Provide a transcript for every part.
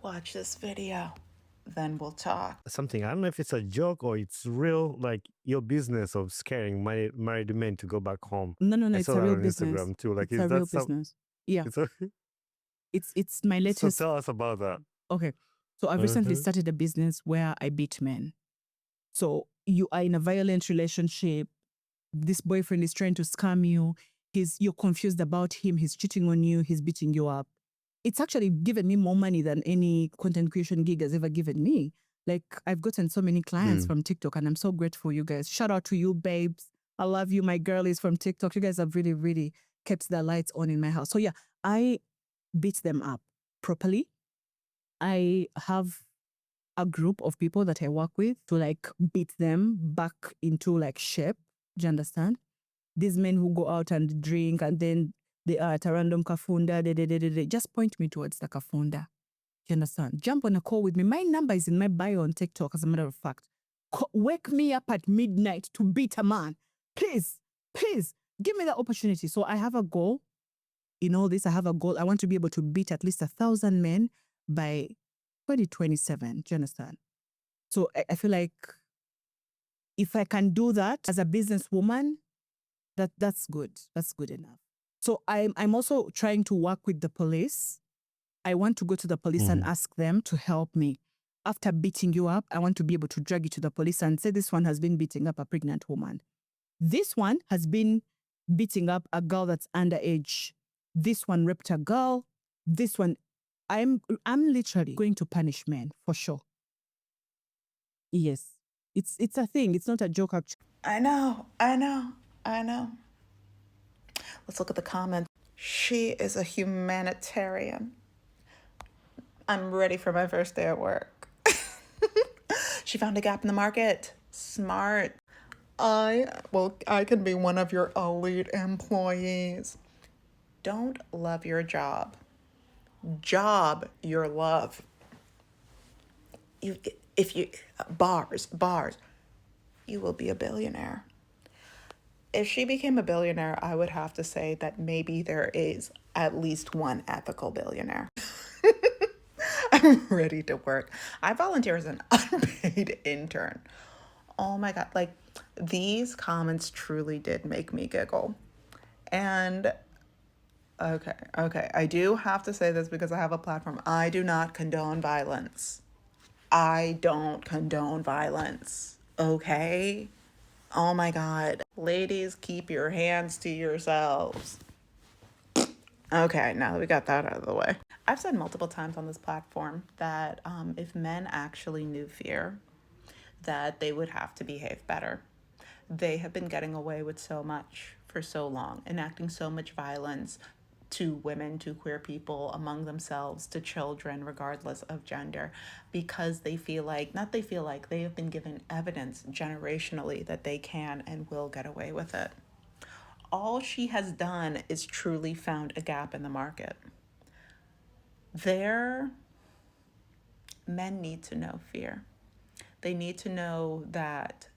Watch this video, then we'll talk. Something, I don't know if it's a joke or it's real, like your business of scaring married men to go back home. No, I it's saw a that real on business. Instagram too. Like, It's is a that real business. Yeah, it's a, it's my so latest. tell us about that. Okay, so I've recently started a business where I beat men. So you are in a violent relationship. This boyfriend is trying to scam you. You're confused about him. He's cheating on you. He's beating you up. It's actually given me more money than any content creation gig has ever given me. Like, I've gotten so many clients from TikTok, and I'm so grateful, you guys. Shout out to you, babes. I love you. My girl is from TikTok. You guys have really, really kept the lights on in my house. So yeah, I beat them up properly. I have a group of people that I work with to like beat them back into like shape. Do you understand? These men who go out and drink and then they are at a random kafunda, they just point me towards the kafunda. You understand? Jump on a call with me. My number is in my bio on TikTok, as a matter of fact. Wake me up at midnight to beat a man. Please, give me the opportunity. So I have a goal. In all this, I have a goal. I want to be able to beat at least 1,000 men by 2027. Do you understand? So I feel like if I can do that as a businesswoman, that's good. That's good enough. So I'm also trying to work with the police. I want to go to the police and ask them to help me. After beating you up, I want to be able to drag you to the police and say, this one has been beating up a pregnant woman. This one has been beating up a girl that's underage. This one raped a girl. This one, I'm literally going to punish men for sure. Yes, it's a thing. It's not a joke, actually. I know. Let's look at the comments. She is a humanitarian. I'm ready for my first day at work. She found a gap in the market. Smart. I can be one of your elite employees. Don't love your job. Job your love. Bars, you will be a billionaire. If she became a billionaire, I would have to say that maybe there is at least one ethical billionaire. I'm ready to work. I volunteer as an unpaid intern. Oh my God, like these comments truly did make me giggle. And okay, I do have to say this because I have a platform. I do not condone violence. I don't condone violence. Okay? Oh my God. Ladies, keep your hands to yourselves. Okay, now that we got that out of the way. I've said multiple times on this platform that if men actually knew fear, that they would have to behave better. They have been getting away with so much for so long, enacting so much violence to women, to queer people, among themselves, to children, regardless of gender, because they have been given evidence generationally that they can and will get away with it. All she has done is truly found a gap in the market. Men need to know fear. They need to know that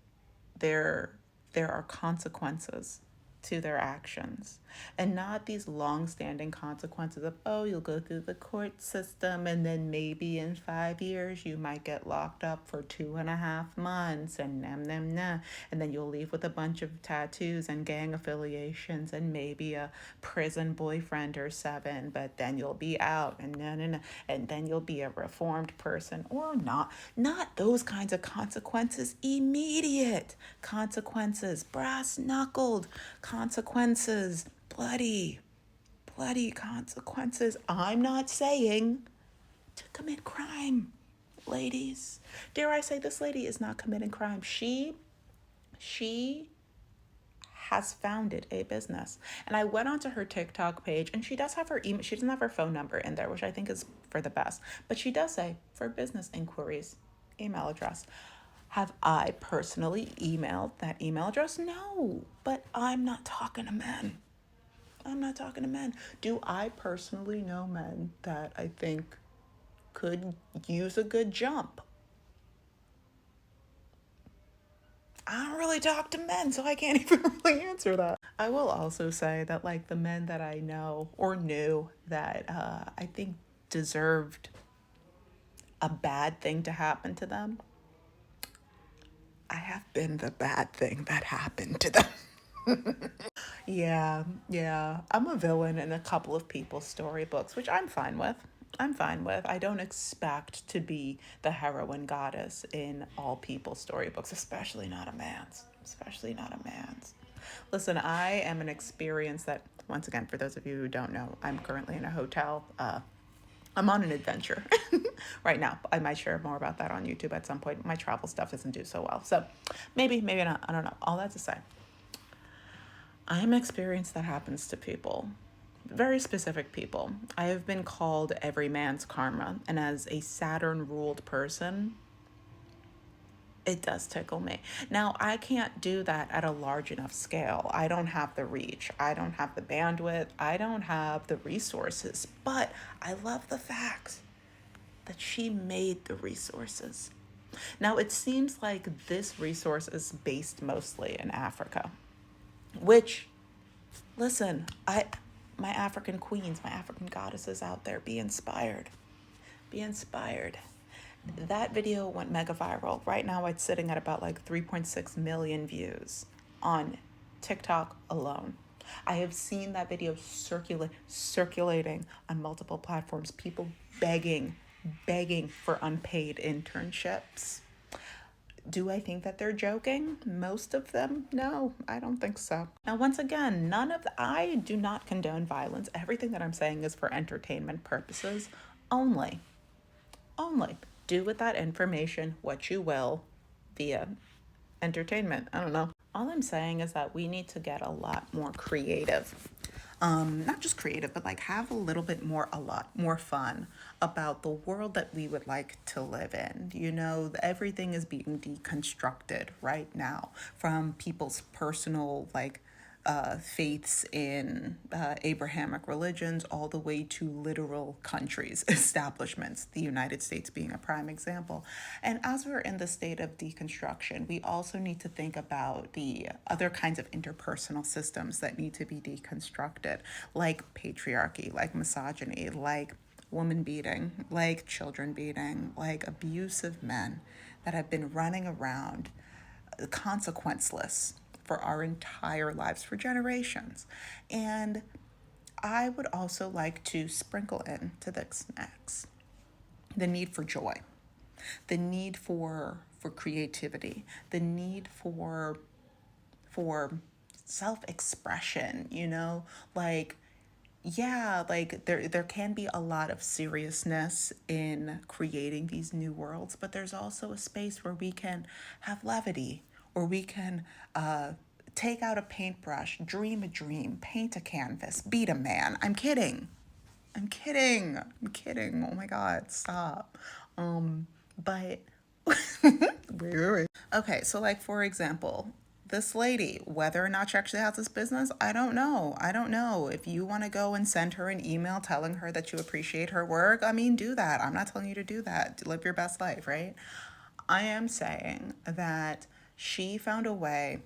there are consequences to their actions, and not these long-standing consequences of, oh, you'll go through the court system and then maybe in 5 years you might get locked up for 2.5 months and and then you'll leave with a bunch of tattoos and gang affiliations and maybe a prison boyfriend or 7, but then you'll be out and and then you'll be a reformed person or not those kinds of consequences. Immediate consequences, brass knuckled consequences, bloody consequences. I'm not saying to commit crime, ladies. Dare I say, this lady is not committing crime. She has founded a business. And I went onto her TikTok page, and she does have her email. She doesn't have her phone number in there, which I think is for the best. But she does say, for business inquiries, email address. Have I personally emailed that email address? No, but I'm not talking to men. Do I personally know men that I think could use a good jump? I don't really talk to men, so I can't even really answer that. I will also say that, like, the men that I know or knew that I think deserved a bad thing to happen to them, I have been the bad thing that happened to them. Yeah. I'm a villain in a couple of people's storybooks, which I'm fine with. I'm fine with. I don't expect to be the heroine goddess in all people's storybooks, especially not a man's. Especially not a man's. Listen, I am an experience that, once again, for those of you who don't know, I'm currently in a hotel. I'm on an adventure right now. I might share more about that on YouTube at some point. My travel stuff doesn't do so well. So maybe not. I don't know. All that to say, I'm an experience that happens to people, very specific people. I have been called every man's karma. And as a Saturn ruled person, it does tickle me. Now, I can't do that at a large enough scale. I don't have the reach. I don't have the bandwidth. I don't have the resources. But I love the fact that she made the resources. Now, it seems like this resource is based mostly in Africa, which, listen, my African queens, my African goddesses out there, be inspired. Be inspired. That video went mega viral. Right now, it's sitting at about like 3.6 million views on TikTok alone. I have seen that video circulating on multiple platforms. People begging for unpaid internships. Do I think that they're joking? Most of them? No, I don't think so. Now, once again, I do not condone violence. Everything that I'm saying is for entertainment purposes only. Only. Do with that information what you will via entertainment. I don't know. All I'm saying is that we need to get a lot more creative. Not just creative, but like have a lot more fun about the world that we would like to live in. You know, everything is being deconstructed right now, from people's personal faiths in Abrahamic religions all the way to literal countries, establishments, the United States being a prime example. And as we're in the state of deconstruction, we also need to think about the other kinds of interpersonal systems that need to be deconstructed, like patriarchy, like misogyny, like woman beating, like children beating, like abusive men that have been running around consequenceless for our entire lives, for generations. And I would also like to sprinkle in to this next the need for joy, the need for creativity, the need for self-expression, you know, like there can be a lot of seriousness in creating these new worlds, but there's also a space where we can have levity, or we can take out a paintbrush, dream a dream, paint a canvas, beat a man. I'm kidding. Oh my God, stop. But wait. Okay, so like for example, this lady, whether or not she actually has this business, I don't know. If you want to go and send her an email telling her that you appreciate her work, I mean, do that. I'm not telling you to do that. Live your best life, right? I am saying that she found a way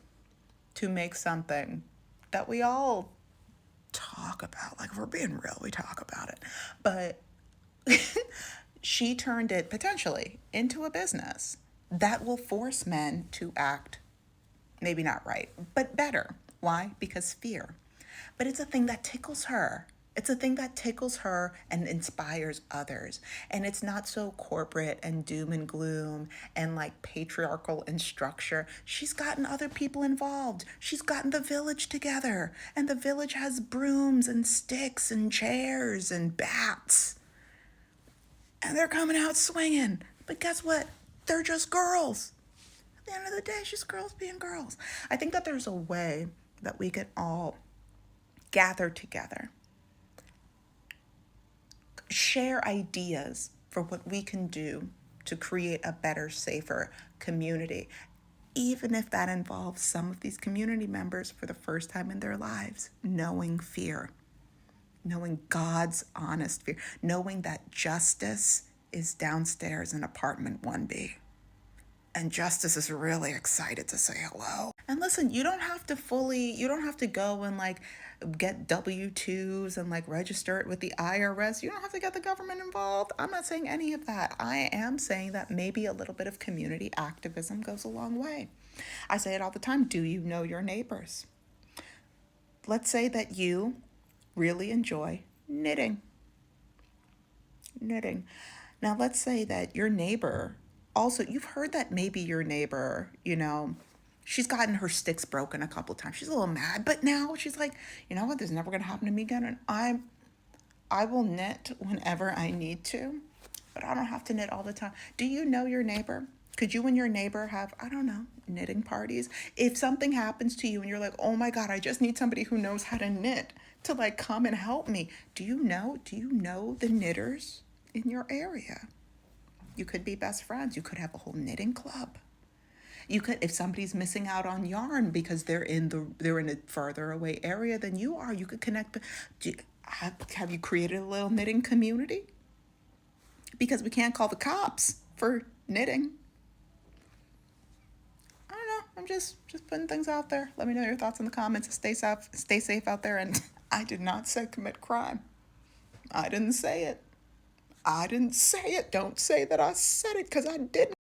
to make something that we all talk about. Like, if we're being real, we talk about it. But she turned it potentially into a business that will force men to act maybe not right, but better. Why? Because fear. But it's a thing that tickles her. It's a thing that tickles her and inspires others. And it's not so corporate and doom and gloom and like patriarchal in structure. She's gotten other people involved. She's gotten the village together. And the village has brooms and sticks and chairs and bats. And they're coming out swinging. But guess what? They're just girls. At the end of the day, it's just girls being girls. I think that there's a way that we can all gather together, share ideas for what we can do to create a better, safer community, even if that involves some of these community members for the first time in their lives knowing fear, knowing God's honest fear, knowing that justice is downstairs in apartment 1B. And Justice is really excited to say hello. And listen, you don't have to you don't have to go and like get W-2s and like register it with the IRS. You don't have to get the government involved. I'm not saying any of that. I am saying that maybe a little bit of community activism goes a long way. I say it all the time. Do you know your neighbors? Let's say that you really enjoy knitting. Knitting. Now, let's say that your neighbor also, you've heard that maybe your neighbor, she's gotten her sticks broken a couple times. She's a little mad, but now she's like, you know what, this is never going to happen to me again. And I will knit whenever I need to, but I don't have to knit all the time. Do you know your neighbor? Could you and your neighbor have, I don't know, knitting parties? If something happens to you and you're like, oh my God, I just need somebody who knows how to knit to like come and help me. Do you know the knitters in your area? You could be best friends. You could have a whole knitting club. You could, if somebody's missing out on yarn because they're in a further away area than you are, you could connect. Have you created a little knitting community? Because we can't call the cops for knitting. I don't know. I'm just putting things out there. Let me know your thoughts in the comments. Stay safe out there. And I did not say commit crime. I didn't say it. Don't say that I said it, because I didn't.